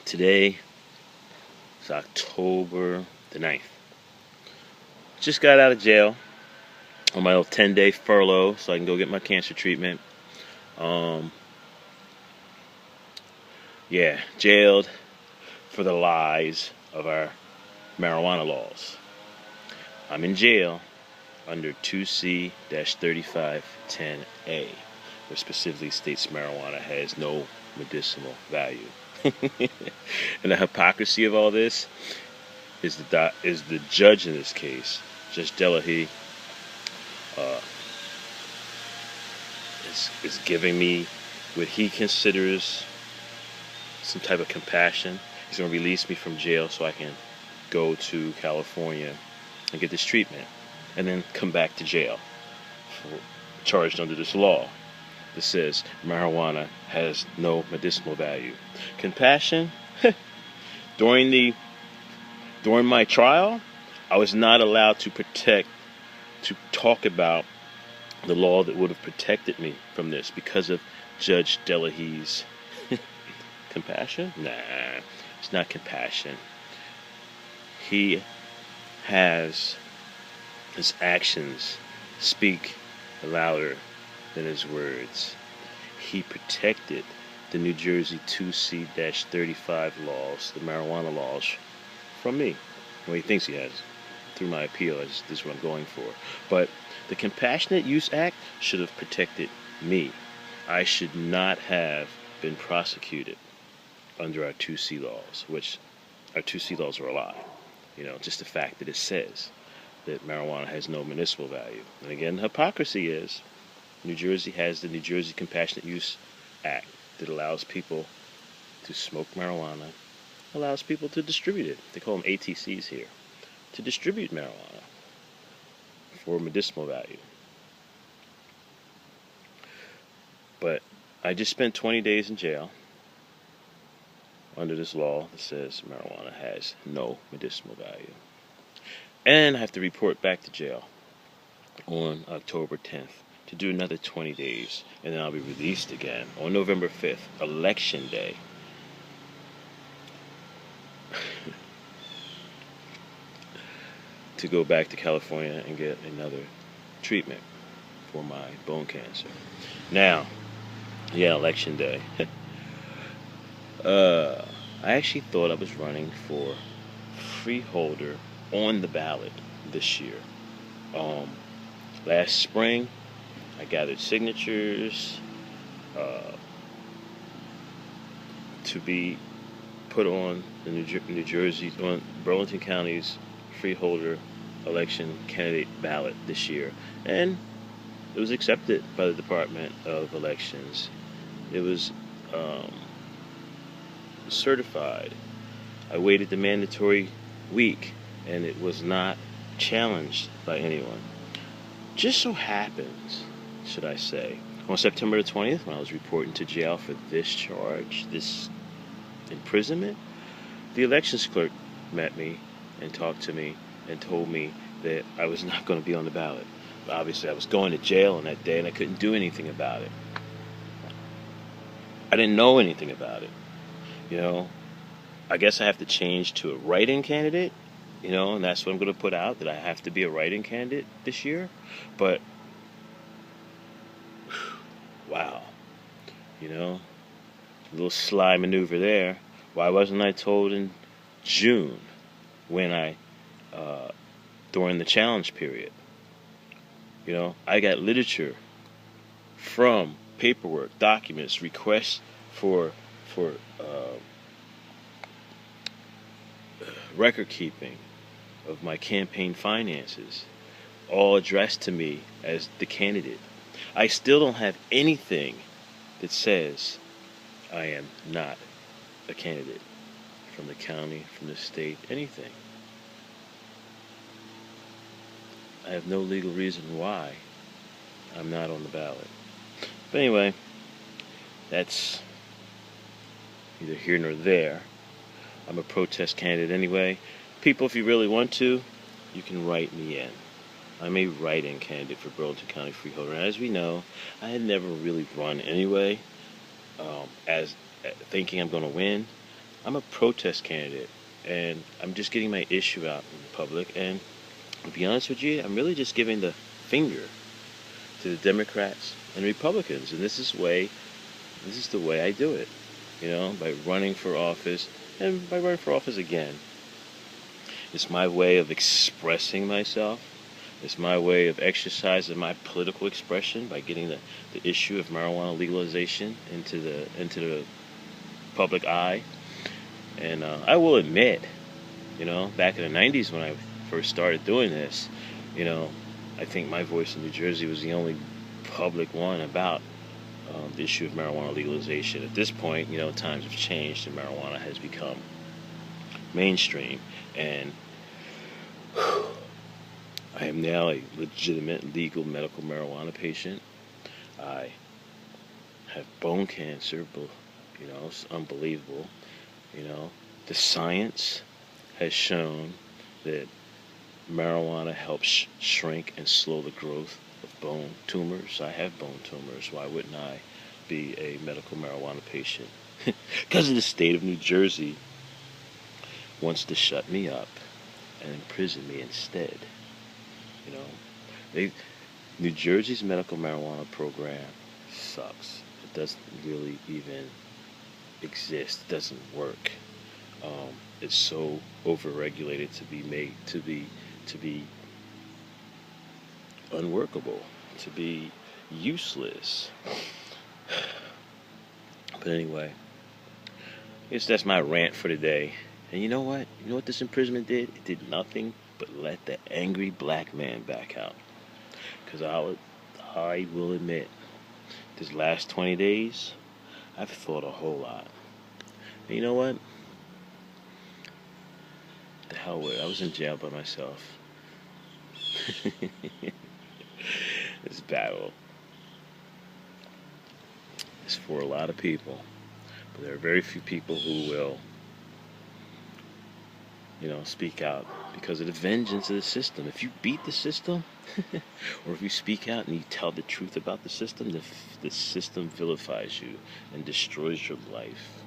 Today is October the 9th. Just got out of jail on my little 10-day furlough so I can go get my cancer treatment. Jailed for the lies of our marijuana laws. I'm in jail under 2C-3510A, which specifically states marijuana has no medicinal value. And the hypocrisy of all this is the judge in this case, Judge Delahaye, is giving me what he considers some type of compassion. He's going to release me from jail so I can go to California and get this treatment, and then come back to jail charged under this law that says marijuana has no medicinal value. Compassion? During my trial, I was not allowed to talk about the law that would have protected me from this because of Judge Delahaye's compassion? Nah, it's not compassion. His actions speak louder than his words. He protected the New Jersey 2C-35 laws, the marijuana laws, from me. Well, he thinks he has, through my appeal. This is what I'm going for. But the Compassionate Use Act should have protected me. I should not have been prosecuted under our 2C laws, which our 2C laws are a lie. Just the fact that it says that marijuana has no medicinal value. And again, the hypocrisy is New Jersey has the New Jersey Compassionate Use Act that allows people to smoke marijuana, allows people to distribute it. They call them ATCs here, to distribute marijuana for medicinal value. But I just spent 20 days in jail under this law that says marijuana has no medicinal value. And I have to report back to jail on October 10th to do another 20 days. And then I'll be released again on November 5th, Election Day. To go back to California and get another treatment for my bone cancer. Now, Election Day. I actually thought I was running for freeholder on the ballot this year. Last spring, I gathered signatures to be put on the New Jersey, on Burlington County's freeholder election candidate ballot this year, and it was accepted by the Department of Elections. It was certified. I waited the mandatory week, and it was not challenged by anyone. Just so happens, should I say, on September the 20th, when I was reporting to jail for this charge, this imprisonment, the elections clerk met me and talked to me and told me that I was not going to be on the ballot. But obviously, I was going to jail on that day, and I couldn't do anything about it. I didn't know anything about it. I guess I have to change to a write-in candidate, and that's what I'm going to put out, that I have to be a write-in candidate this year. But, wow, a little sly maneuver there. Why wasn't I told in June when during the challenge period? I got literature from paperwork, documents, requests for record keeping of my campaign finances, all addressed to me as the candidate. I still don't have anything that says I am not a candidate from the county, from the state, anything. I have no legal reason why I'm not on the ballot. But anyway, that's neither here nor there. I'm a protest candidate anyway. People, if you really want to, you can write me in. I'm a write-in candidate for Burlington County Freeholder. And as we know, I had never really run anyway, as thinking I'm going to win. I'm a protest candidate, and I'm just getting my issue out in the public. And to be honest with you, I'm really just giving the finger to the Democrats and Republicans. And this is the way I do it. By running for office, and by running for office again. It's my way of expressing myself. It's my way of exercising my political expression by getting the issue of marijuana legalization into the public eye. And I will admit, back in the 90s when I first started doing this, I think my voice in New Jersey was the only public one about the issue of marijuana legalization. At this point, times have changed and marijuana has become mainstream. And I am now a legitimate legal medical marijuana patient. I have bone cancer, but it's unbelievable. The science has shown that marijuana helps shrink and slow the growth of bone tumors. I have bone tumors. Why wouldn't I be a medical marijuana patient? Because the state of New Jersey wants to shut me up and imprison me instead. New Jersey's medical marijuana program sucks. It doesn't really even exist. It doesn't work. It's so overregulated to be unworkable, to be useless. But anyway, I guess that's my rant for today. And you know what? You know what this imprisonment did? It did nothing but let the angry black man back out. Because I will admit, this last 20 days, I've thought a whole lot. And you know what? The hell with it. I was in jail by myself. This battle is for a lot of people. But there are very few people who will, speak out because of the vengeance of the system. If you beat the system, or if you speak out and you tell the truth about the system vilifies you and destroys your life.